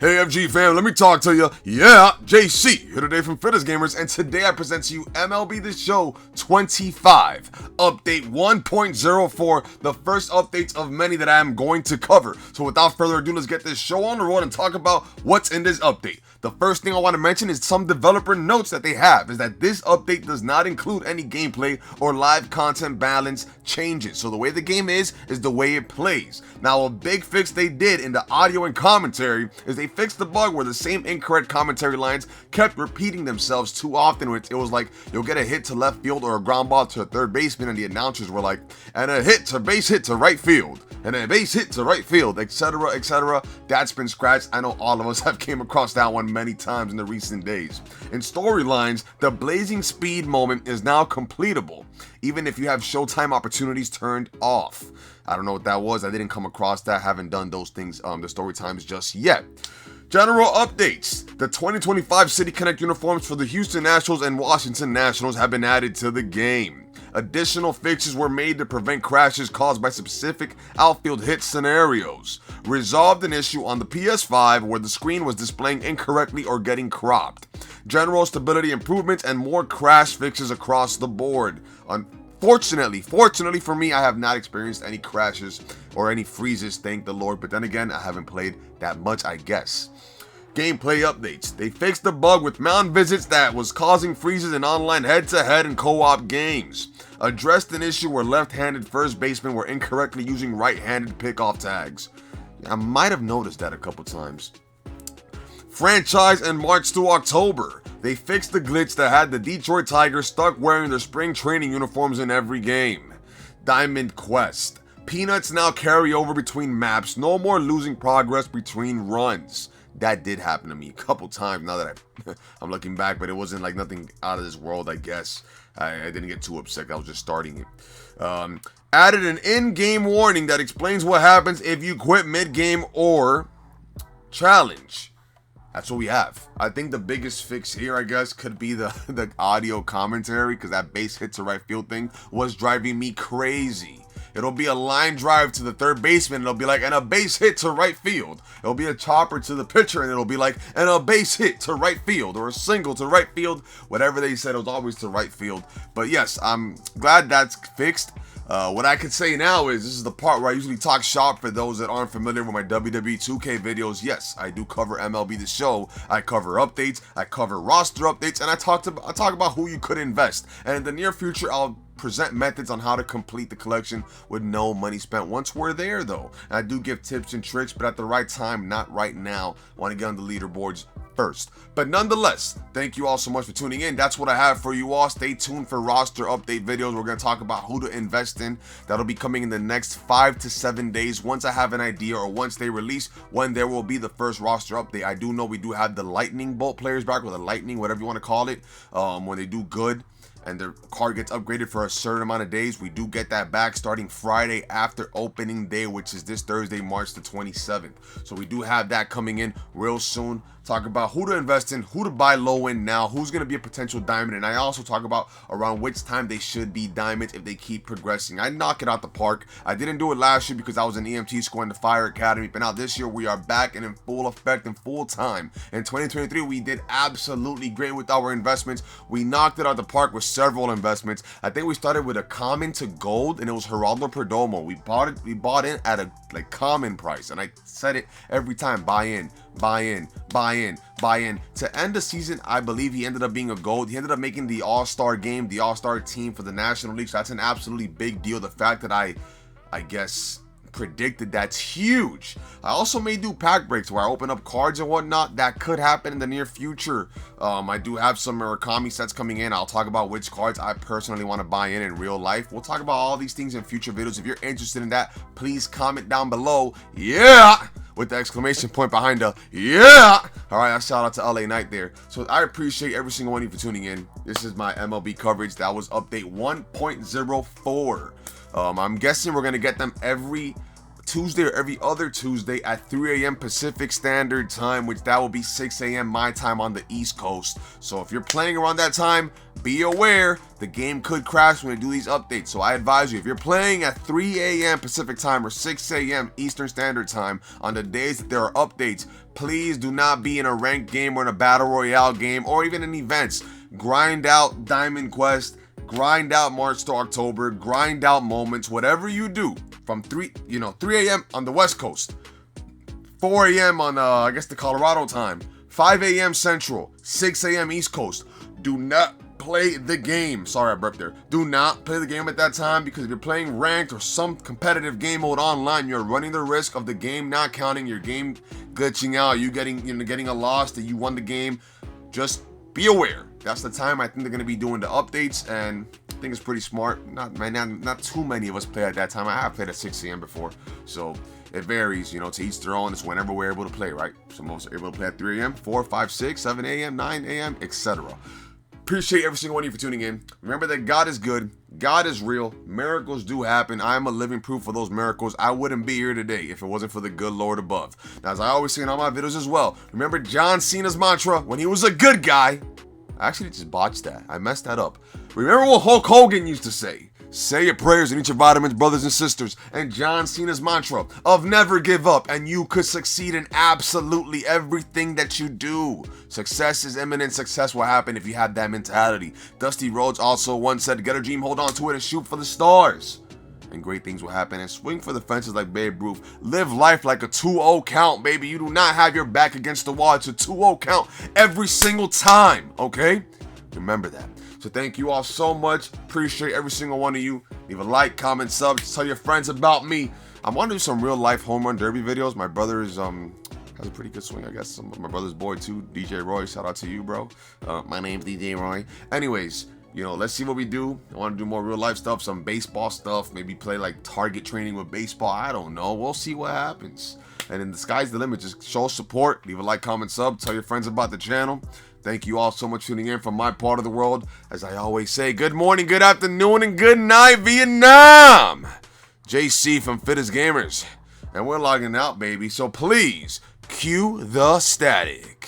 Hey FG fam, let me talk to you. Yeah, JC here today from Fitness Gamers, and today I present to you MLB The Show 25, update 1.04, the first updates of many that I am going to cover. So without further ado, let's get this show on the road and talk about what's in this update. The first thing I want to mention is some developer notes that they have is that this update does not include any gameplay or live content balance changes. So the way the game is the way it plays. Now a big fix they did in the audio and commentary is they fixed the bug where the same incorrect commentary lines kept repeating themselves too often. It was like you'll get a hit to left field or a ground ball to a third baseman and the announcers were like, and a base hit to right field, and a base hit to right field, etc., etc. That's been scratched. I know all of us have came across that one many times in the recent days. In storylines, the blazing speed moment is now completable, even if you have showtime opportunities turned off. I don't know what that was. I didn't come across that. Haven't done those things, the story times just yet. General updates. The 2025 City Connect uniforms for the Houston Nationals and Washington Nationals have been added to the game. Additional fixes were made to prevent crashes caused by specific outfield hit scenarios. Resolved an issue on the PS5 where the screen was displaying incorrectly or getting cropped. General stability improvements and more crash fixes across the board. Fortunately for me, I have not experienced any crashes or any freezes, thank the Lord. But then again, I haven't played that much, I guess. Gameplay updates. They fixed the bug with mound visits that was causing freezes in online head-to-head and co-op games. Addressed an issue where left-handed first basemen were incorrectly using right-handed pickoff tags. I might have noticed that a couple times. Franchise and March to October. They fixed the glitch that had the Detroit Tigers stuck wearing their spring training uniforms in every game. Diamond Quest. Peanuts now carry over between maps. No more losing progress between runs. That did happen to me a couple times now that I'm looking back, but it wasn't like nothing out of this world, I guess. I didn't get too upset. I was just starting it. Added an in-game warning that explains what happens if you quit mid-game or challenge. That's what we have. I think the biggest fix here, I guess, could be the audio commentary, because that base hit to right field thing was driving me crazy. It'll be a line drive to the third baseman, and it'll be like, and a base hit to right field. It'll be a chopper to the pitcher, and it'll be like, and a base hit to right field, or a single to right field. Whatever they said, it was always to right field. But yes, I'm glad that's fixed. What I could say now is, this is the part where I usually talk shop for those that aren't familiar with my WWE 2K videos. Yes, I do cover MLB The Show. I cover updates, I cover roster updates, and I talk about who you could invest. And in the near future, I'll present methods on how to complete the collection with no money spent once we're there, though. And I do give tips and tricks, but at the right time, not right now. I want to get on the leaderboards first. But nonetheless, thank you all so much for tuning in. That's what I have for you all. Stay tuned for roster update videos. We're going to talk about who to invest in. That'll be coming in the next 5 to 7 days. Once I have an idea, or once they release when there will be the first roster update. I do know we do have the lightning bolt players back, or the lightning, whatever you want to call it, when they do good and their card gets upgraded for a certain amount of days. We do get that back starting Friday after opening day, which is this Thursday, March the 27th. So we do have that coming in real soon. Talk about who to invest in, who to buy low in now, who's going to be a potential diamond, and I also talk about around which time they should be diamonds if they keep progressing. I knock it out the park. I didn't do it last year because I was in EMT school in the Fire Academy, but now this year we are back and in full effect and full time. In 2023, we did absolutely great with our investments. We knocked it out the park with several investments. I think we started with a common to gold, and it was Geraldo Perdomo. We bought in at a common price, and I said it every time: buy in, buy in, buy in, buy in. To end the season, I believe he ended up being a gold. He ended up making the all-star game, the all-star team for the National League. So that's an absolutely big deal. The fact that I guess predicted, that's huge. I also may do pack breaks where I open up cards and whatnot. That could happen in the near future. I do have some Murakami sets coming in. I'll talk about which cards I personally want to buy in real life. We'll talk about all these things in future videos. If you're interested in that, please comment down below. Yeah! With the exclamation point behind the yeah. All right, I shout out to LA Knight there. So I appreciate every single one of you for tuning in. This is my MLB coverage. That was update 1.04. I'm guessing we're gonna get them every Tuesday or every other Tuesday at 3 a.m. Pacific Standard Time, which that will be 6 a.m. my time on the East Coast. So if you're playing around that time, be aware the game could crash when they do these updates. So I advise you, if you're playing at 3 a.m. Pacific Time or 6 a.m. Eastern Standard Time on the days that there are updates, please do not be in a ranked game or in a battle royale game or even in events. Grind out Diamond Quest, grind out March to October, grind out moments, whatever you do from 3 a.m. on the West Coast, 4 a.m. on I guess the Colorado time, 5 a.m. Central, 6 a.m. East Coast. Do not play the game. Sorry, I burped there. Do not play the game at that time, because if you're playing ranked or some competitive game mode online, you're running the risk of the game not counting, your game glitching out, you getting a loss that you won the game. Just be aware. That's the time I think they're going to be doing the updates, and I think it's pretty smart. Not too many of us play at that time. I have played at 6 a.m. before, so it varies, to each their own. It's whenever we're able to play, right? So most are able to play at 3 a.m., 4, 5, 6, 7 a.m., 9 a.m., etc. Appreciate every single one of you for tuning in. Remember that God is good. God is real. Miracles do happen. I am a living proof of those miracles. I wouldn't be here today if it wasn't for the good Lord above. Now, as I always say in all my videos as well, remember John Cena's mantra when he was a good guy. I actually just botched that. I messed that up. Remember what Hulk Hogan used to say? Say your prayers and eat your vitamins, brothers and sisters. And John Cena's mantra of never give up, and you could succeed in absolutely everything that you do. Success is imminent. Success will happen if you have that mentality. Dusty Rhodes also once said, get a dream, hold on to it, and shoot for the stars. And great things will happen. And swing for the fences like Babe Ruth. Live life like a 2-0 count, baby. You do not have your back against the wall. It's a 2-0 count every single time, okay? Remember that. So thank you all so much. Appreciate every single one of you. Leave a like, comment, sub. Tell your friends about me. I want to do some real life home run derby videos. My brother is has a pretty good swing, I guess. My brother's boy too, DJ Roy. Shout out to you, bro. My name's DJ Roy. Anyways, let's see what we do. I want to do more real life stuff, some baseball stuff. Maybe play like target training with baseball. I don't know. We'll see what happens. And then the sky's the limit. Just show support. Leave a like, comment, sub. Tell your friends about the channel. Thank you all so much for tuning in from my part of the world. As I always say, good morning, good afternoon, and good night, Vietnam. JC from Fittest Gamers. And we're logging out, baby. So please, cue the static.